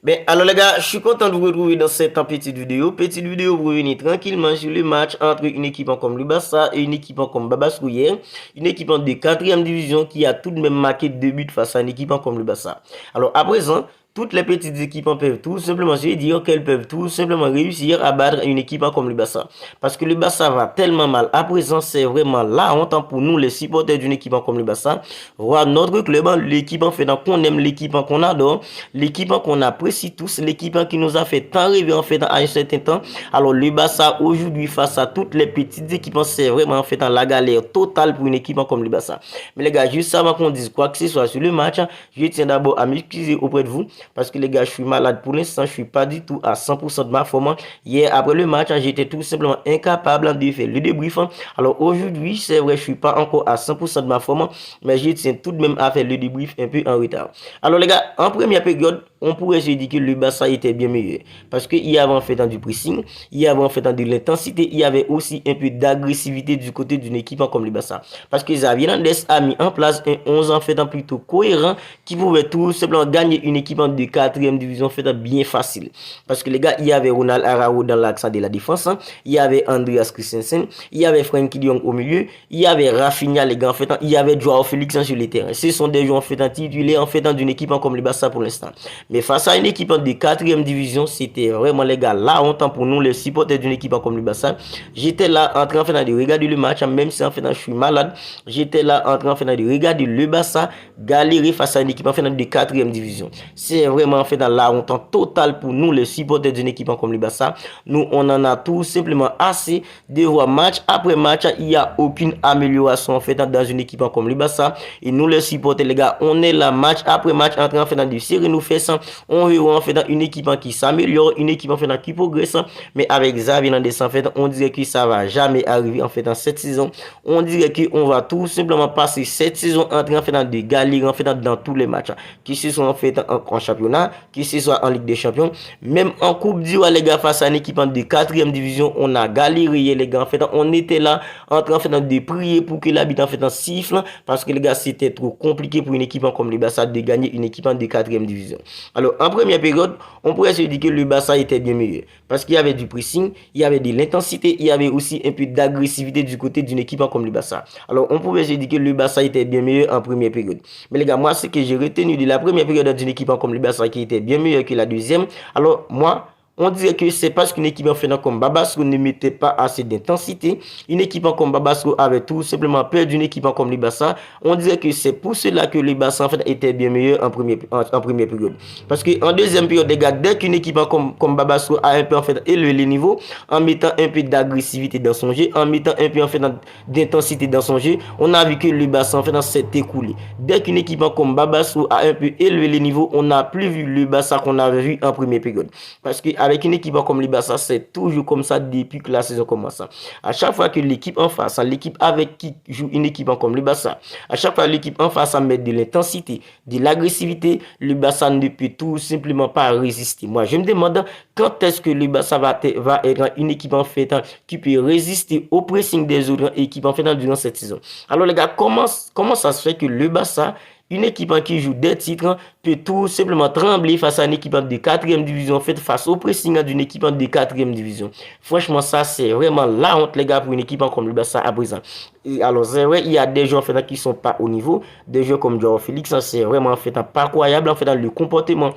Ben, alors les gars, je suis content de vous retrouver dans cette petite vidéo. Petite vidéo pour revenir tranquillement sur le match entre une équipe comme le Barça et une équipe comme Babasco hier. Une équipe de 4e division qui a tout de même marqué 2 buts face à une équipe comme le Barça. Alors à présent, toutes les petites équipes peuvent tout simplement se dire qu'elles peuvent tout simplement réussir à battre une équipe comme le Barça. Parce que le Barça va tellement mal. À présent, c'est vraiment la honte pour nous, les supporters d'une équipe comme le Barça. Voir notre club, l'équipe en fait qu'on aime, l'équipe qu'on adore, l'équipe qu'on apprécie tous, l'équipe qui nous a fait tant rêver en fait à un certain temps. Alors le Barça aujourd'hui face à toutes les petites équipes, c'est vraiment en fait la galère totale pour une équipe comme le Barça. Mais les gars, juste avant qu'on dise quoi que ce soit sur le match, je tiens d'abord à m'excuser auprès de vous. Parce que les gars, je suis malade pour l'instant, je suis pas du tout à 100% de ma forme. Hier, après le match, j'étais tout simplement incapable de faire le débrief. Alors aujourd'hui, c'est vrai, je suis pas encore à 100% de ma forme, mais je tiens tout de même à faire le débrief un peu en retard. Alors les gars, en première période, on pourrait se dire que le Barça était bien meilleur. Parce qu'il y avait en fait du pressing, il y avait en fait de l'intensité, il y avait aussi un peu d'agressivité du côté d'une équipe comme le Barça. Parce que Xavi Hernandez a mis en place un 11 en fait plutôt cohérent qui pouvait tout simplement gagner une équipe de 4e division fait bien facile. Parce que les gars, il y avait Ronald Araujo dans l'axe de la défense, il y avait Andreas Christensen, il y avait Frenkie de Jong au milieu, il y avait Rafinha les gars en fait, il y avait Joao Félix sur le terrain. Ce sont des joueurs en fait titulaires en fait d'une équipe comme le Barça pour l'instant. Mais face à une équipe de 4e division, c'était vraiment les gars la honte pour nous les supporters d'une équipe comme le Barça. J'étais là en train de regarder le match, même si en fait je suis malade. J'étais là en train de regarder le Barça galérer face à une équipe en fait de 4e division. C'est vraiment en fait dans la honte totale pour nous les supporters d'une équipe comme le Barça. Nous on en a tout simplement assez de voir match après match, il n'y a aucune amélioration en fait dans une équipe comme le Barça. Et nous les supporters les gars, on est là match après match en train de serrer nous fesses. On veut en fait une équipe qui s'améliore, une équipe en fait qui progresse, mais avec Xavi Hernandez en fait, on dirait que ça va jamais arriver en fait dans cette saison. On dirait qu'on va tout simplement passer cette saison en train de galérer en fait dans tous les matchs, que ce soit en fait en championnat, que ce soit en Ligue des Champions, même en Coupe d'Ivoire les gars face à une équipe de 4e division, on a galéré les gars en fait, on était là en train de prier pour que l'arbitre en fait siffle parce que les gars c'était trop compliqué pour une équipe comme le Barça de gagner une équipe de 4e division. Alors, en première période, on pourrait se dire que le Barça était bien meilleur. Parce qu'il y avait du pressing, il y avait de l'intensité, il y avait aussi un peu d'agressivité du côté d'une équipe comme le Barça. Alors, on pouvait se dire que le Barça était bien meilleur en première période. Mais les gars, moi, ce que j'ai retenu de la première période d'une équipe comme le Barça qui était bien meilleure que la deuxième, alors moi, on dirait que c'est parce qu'une équipe en fait comme Babasco ne mettait pas assez d'intensité. Une équipe comme Babasco avait tout simplement peur d'une équipe comme le Barça. On dirait que c'est pour cela que le Barça en fait était bien meilleur en première période. Parce qu'en deuxième période, les gars, dès qu'une équipe comme Babasco a un peu en fait élevé les niveaux, en mettant un peu d'agressivité dans son jeu, en mettant un peu en fait d'intensité dans son jeu, on a vu que le Barça en fait s'est écoulé. Dès qu'une équipe comme Babasco a un peu élevé les niveaux, on n'a plus vu le Barça qu'on avait vu en première période. Parce que avec une équipe comme le Barça, c'est toujours comme ça depuis que la saison commence. À chaque fois que l'équipe en face, l'équipe avec qui joue une équipe comme le Barça, à chaque fois l'équipe en face met de l'intensité, de l'agressivité, le Barça ne peut tout simplement pas résister. Moi, je me demande quand est-ce que le Barça va être une équipe en fait qui peut résister au pressing des autres équipes en fait durant cette saison. Alors les gars, comment ça se fait que le Barça, une équipe qui joue des titres, peut tout simplement trembler face à une équipe de 4e division, fait face au pressing d'une équipe de 4e division. Franchement, ça, c'est vraiment la honte, les gars, pour une équipe comme le Barça à présent. Et alors, c'est vrai, il y a des joueurs en fait, qui ne sont pas au niveau. Des joueurs comme Joao Félix, c'est vraiment en fait, pas croyable en fait, dans le comportement.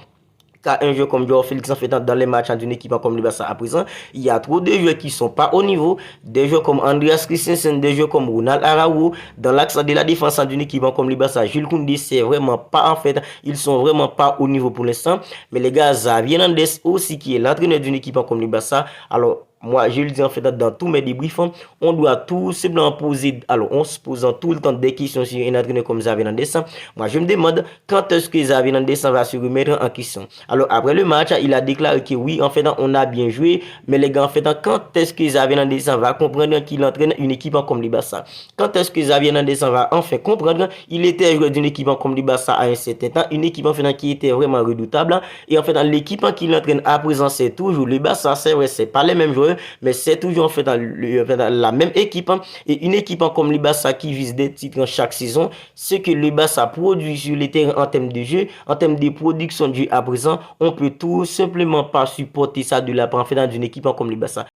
Car un jeu comme Joao Félix en fait dans les matchs d'une équipe comme le Barça à présent, il y a trop de joueurs qui sont pas au niveau, des joueurs comme Andreas Christensen, des joueurs comme Ronald Araujo dans l'axe de la défense d'une équipe comme le Barça. Jules Koundé, c'est vraiment pas en fait, ils sont vraiment pas au niveau pour l'instant. Mais les gars, Xavi Hernandez aussi qui est l'entraîneur d'une équipe comme le Barça, alors moi, je le dis en fait dans tous mes débriefs, on doit tout simplement poser, alors on se pose tout le temps des questions sur un entraîneur comme Xavi Hernandez. Moi, je me demande quand est-ce que Xavi Hernandez va se remettre en question. Alors, après le match, il a déclaré que oui, en fait, on a bien joué, mais les gars, en fait, quand est-ce que Xavi Hernandez va comprendre qu'il entraîne une équipe comme le Barça? Quand est-ce que Xavi Hernandez va enfin comprendre il était joueur d'une équipe comme le Barça à un certain temps, une équipe en fait qui était vraiment redoutable, et en fait, l'équipe qu'il entraîne à présent, c'est toujours le Barça, c'est vrai, c'est pas les mêmes joueurs, joueurs, mais c'est toujours en fait dans la même équipe. Et une équipe comme le Barça qui vise des titres chaque saison, ce que le Barça produit sur les terrains en termes de jeu, en termes de production de jeu à présent, on peut tout simplement pas supporter ça de la part en fait dans une équipe comme le Barça.